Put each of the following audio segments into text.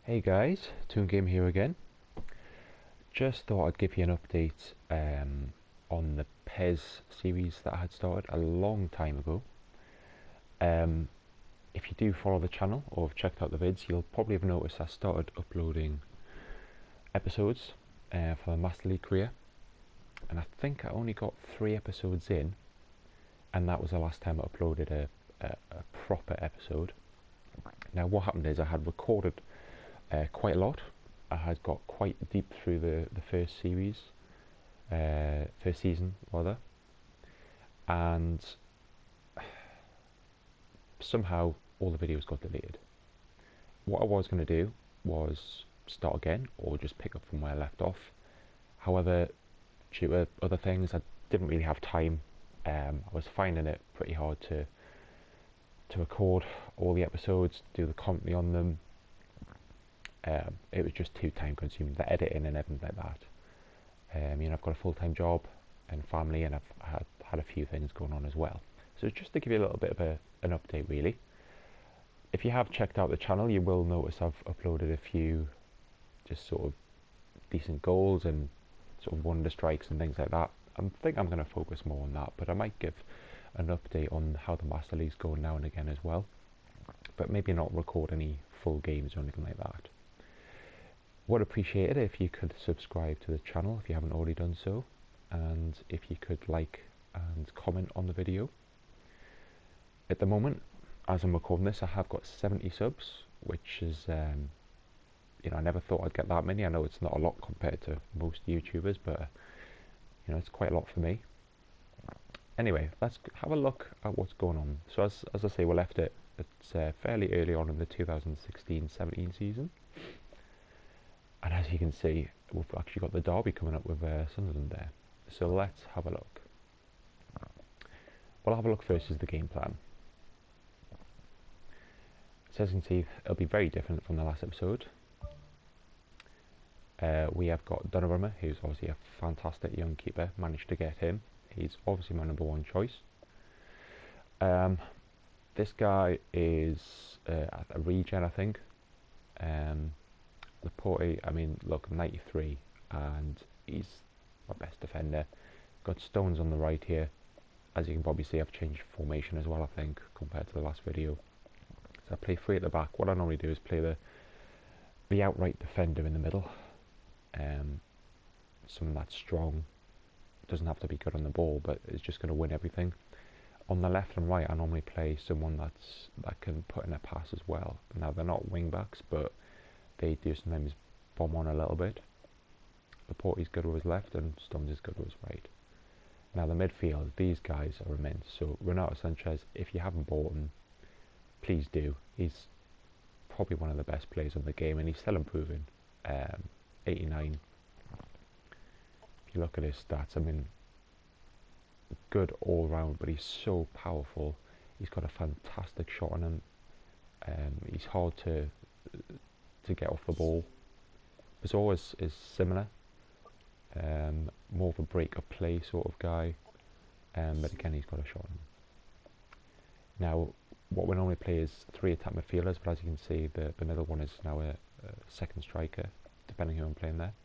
Hey guys, Toon Game here again. Just thought I'd give you an update on the PES series that I had started a long time ago. If you do follow the channel or have checked out the vids, you'll probably have noticed I started uploading episodes for the Master League career, and I think I only got 3 episodes in, and that was the last time I uploaded a proper episode. Now what happened is I had recorded quite a lot. I had got quite deep through the first season rather, and somehow all the videos got deleted. What I was going to do was start again or just pick up from where I left off. However, due to other things, I didn't really have time. I was finding it pretty hard to record all the episodes, do the commentary on them. It was just too time consuming, the editing and everything like that. I've got a full-time job and family, and I've had a few things going on as well. So just to give you a little bit of an update really. If you have checked out the channel, you will notice I've uploaded a few just sort of decent goals and sort of wonder strikes and things like that. I think I'm going to focus more on that, but I might give an update on how the Master League's going now and again as well, but maybe not record any full games or anything like that. Would appreciate it if you could subscribe to the channel if you haven't already done so, and if you could like and comment on the video. At the moment, as I'm recording this, I have got 70 subs, which is I never thought I'd get that many. I know it's not a lot compared to most YouTubers, but it's quite a lot for me. Anyway, let's have a look at what's going on. So as I say, we left it. It's fairly early on in the 2016-17 season. And as you can see, we've actually got the derby coming up with Sunderland there. So let's have a look. We'll have a look first as the game plan. So as you can see, it'll be very different from the last episode. We have got Donnarumma, who's obviously a fantastic young keeper. Managed to get him. He's obviously my number 1 choice. This guy is a regen, I think. Laporte, I mean, look, 93, and he's my best defender. Got Stones on the right here. As you can probably see, I've changed formation as well, I think, compared to the last video. So I play 3 at the back. What I normally do is play the outright defender in the middle. Someone that's strong, doesn't have to be good on the ball, but is just going to win everything. On the left and right, I normally play someone that can put in a pass as well. Now, they're not wing backs, but they do sometimes bomb on a little bit. Laporte's good with his left and Stones is good with his right. Now the midfield, these guys are immense. So Renato Sanchez, if you haven't bought him, please do. He's probably one of the best players on the game, and he's still improving. 89. If you look at his stats, I mean, good all round, but he's so powerful. He's got a fantastic shot on him. He's hard to get off the ball. Bizarre is similar, more of a break of play sort of guy, but again he's got a shot on him. Now what we normally play is 3 attack midfielders, but as you can see the middle one is now a second striker, depending who I'm playing there.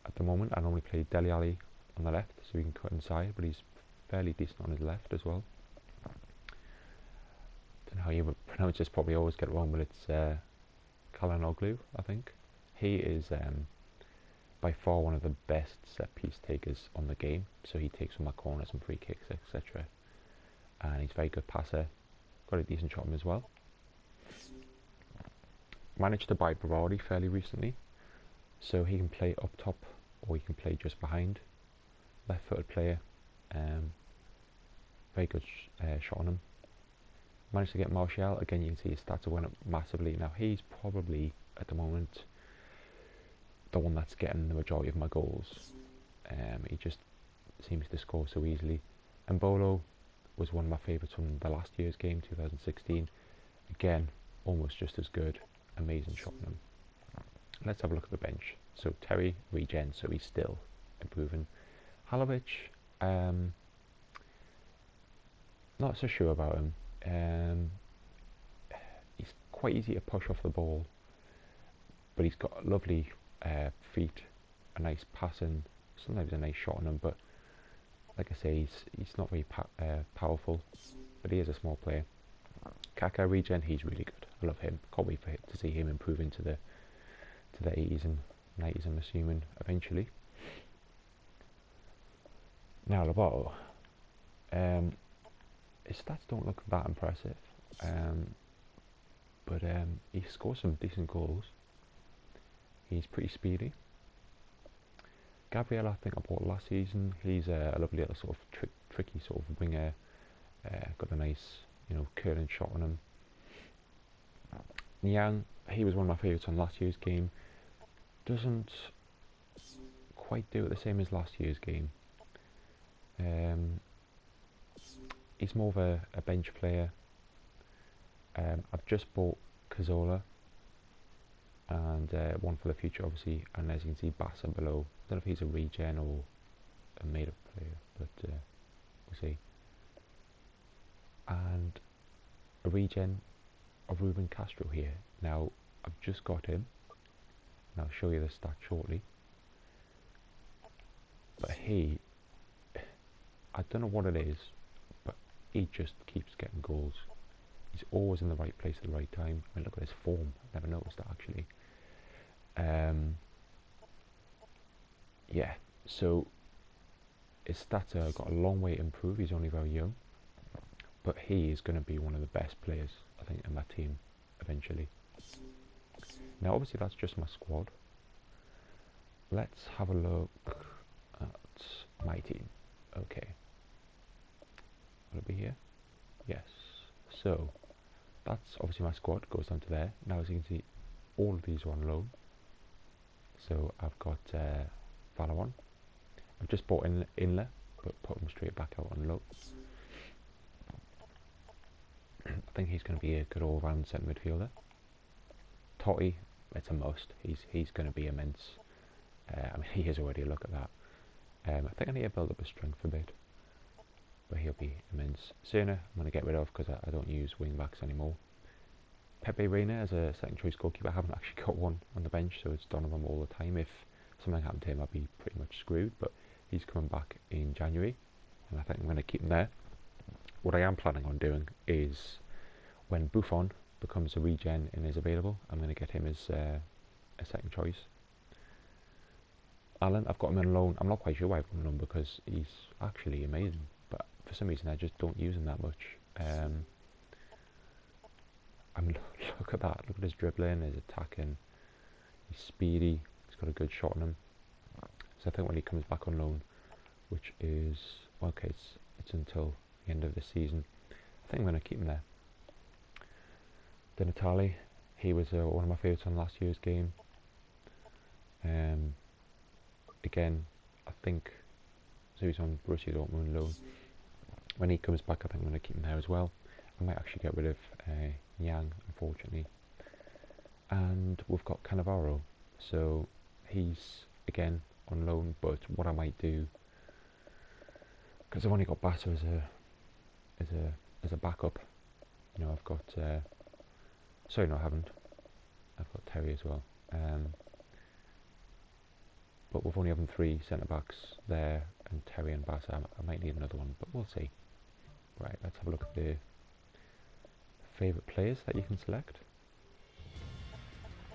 At the moment I normally play Dele Alli on the left, so he can cut inside, but he's fairly decent on his left as well. Don't know how you would pronounce this, probably always get it wrong, but it's Kalanoglu, I think. He is by far one of the best set piece takers on the game, so he takes all my corners and free kicks, etc. And he's a very good passer, got a decent shot on him as well. Managed to buy Berardi fairly recently, so he can play up top or he can play just behind. Left footed player, very good shot on him. Managed to get Martial. Again, you can see his stats have went up massively. Now he's probably at the moment the one that's getting the majority of my goals. He just seems to score so easily. And Bolo was one of my favourites from the last year's game, 2016. Again, almost just as good. Amazing shot on him. Let's have a look at the bench. So Terry, regen, so he's still improving. Halovic, not so sure about him. He's quite easy to push off the ball, but he's got lovely feet, a nice passing, sometimes a nice shot on him, but like I say, he's not very powerful, but he is a small player. Kaka regen, he's really good. I love him. Can't wait to see him improve into the 80s and 90s, I'm assuming, eventually. Now, Lobato, his stats don't look that impressive, but he scores some decent goals. He's pretty speedy. Gabriel, I think I bought last season. He's a lovely little sort of tricky sort of winger. Got a nice, curling shot on him. Niang, he was one of my favourites on last year's game. Doesn't quite do it the same as last year's game. He's more of a bench player. I've just bought Cazorla and one for the future, obviously, and as you can see, Bassa below. I don't know if he's a regen or a made-up player, but we'll see. And a regen of Ruben Castro here. Now, I've just got him, and I'll show you the stat shortly. But he, I don't know what it is, but he just keeps getting goals. He's always in the right place at the right time. I mean, look at his form. I never noticed that, actually. Yeah, so his stats have got a long way to improve. He's only very young, but he is going to be one of the best players, I think, in my team eventually. Now, obviously, that's just my squad. Let's have a look at my team. Okay, will it be here? Yes. So that's obviously my squad. Goes down to there. Now, as you can see, all of these are on loan. So I've got Valawan. I've just bought in Inler, but put him straight back out on loan. I think he's going to be a good all-round centre midfielder. Totti, it's a must. He's going to be immense. I mean, he is already. Look at that. I think I need to build up his strength a bit, but he'll be immense. Serna, I'm going to get rid of because I don't use wing backs anymore. Pepe Reina as a second choice goalkeeper. I haven't actually got one on the bench, so it's Donovan all the time. If something happened to him, I'd be pretty much screwed, but he's coming back in January, and I think I'm going to keep him there. What I am planning on doing is, when Buffon becomes a regen and is available, I'm going to get him as a second choice. Alan, I've got him on loan. I'm not quite sure why I've got him on loan, because he's actually amazing, but for some reason I just don't use him that much. I mean, look at that. Look at his dribbling, his attacking. He's speedy. He's got a good shot on him. So I think when he comes back on loan, which is, well, okay, it's until the end of the season, I think I'm going to keep him there. Di Natale, he was one of my favourites on last year's game. Again, I think, so he's on Borussia Dortmund loan. When he comes back, I think I'm going to keep him there as well. I might actually get rid of Yang, unfortunately. And we've got Cannavaro, so he's again on loan. But what I might do, because I've only got Bassa as a backup, I've got sorry, no, I haven't. I've got Terry as well. But we've only having 3 centre backs there, and Terry and Bassa. I might need another one, but we'll see. Right, let's have a look at the favourite players that you can select.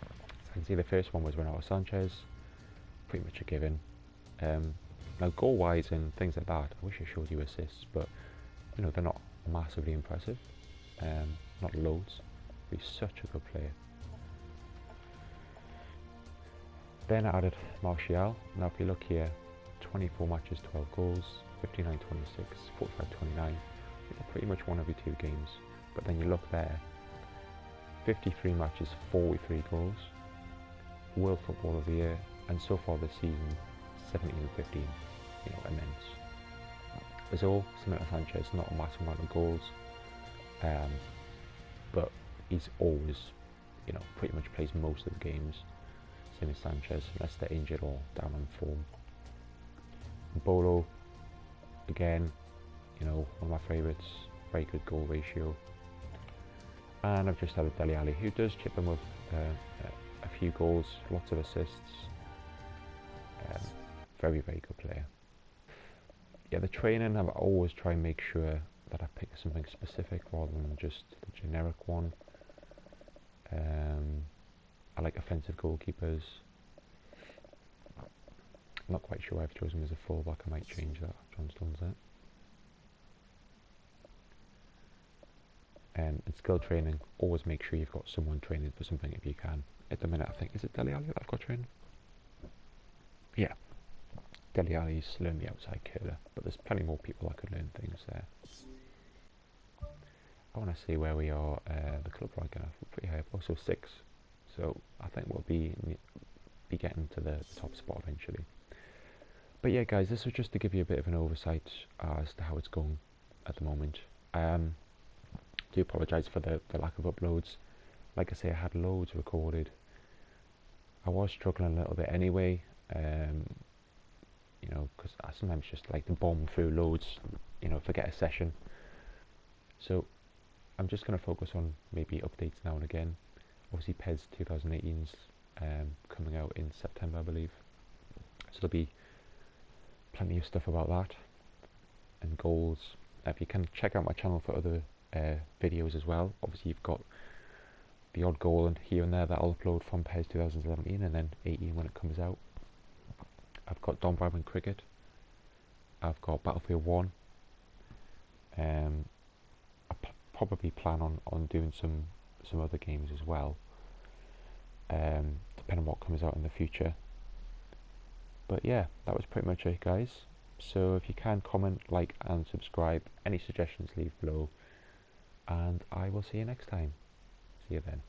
So I can see the first one was Renato Sanchez, pretty much a given. Now goal wise and things like that, I wish I showed you assists, but they're not massively impressive, not loads, but he's such a good player. Then I added Martial. Now if you look here, 24 matches, 12 goals, 59-26, 45-29, pretty much 1 every 2 games. But then you look there, 53 matches, 43 goals, World Football of the Year, and so far this season, 17-15, immense. As all, Renato Sanchez, not a massive amount of goals, but he's always, pretty much plays most of the games. Same as Sanchez, unless they're injured or down on form. Bolo, again, one of my favourites, very good goal ratio. And I've just added Dele Alli, who does chip in with a few goals, lots of assists. Very, very good player. Yeah, the training, I always try and make sure that I pick something specific rather than just the generic one. I like offensive goalkeepers. I'm not quite sure why I've chosen him as a fullback. I might change that. John Stone's there. And skill training, always make sure you've got someone training for something if you can. At the minute, I think, is it Dele Alli that I've got training? Yeah, Dele Alli's learn the outside curler, but there's plenty more people that could learn things there. I want to see where we are, the club right now. We're pretty high up, also 6. So I think we'll be getting to the top spot eventually. But yeah, guys, this was just to give you a bit of an oversight as to how it's going at the moment. I do apologise for the lack of uploads. Like I say, I had loads recorded. I was struggling a little bit anyway, you know, because I sometimes just like to bomb through loads, you know, forget a session. So I'm just going to focus on maybe updates now and again. Obviously PES 2018's coming out in September, I believe. So there'll be plenty of stuff about that and goals. If you can check out my channel for other videos as well. Obviously you've got the odd goal and here and there that I'll upload from PES 2017 and then 18 when it comes out. I've got Don Bradman Cricket. I've got Battlefield 1. I probably plan on doing some other games as well, depending on what comes out in the future. But yeah, that was pretty much it, guys. So if you can comment, like and subscribe, any suggestions leave below, and I will see you next time. See you then.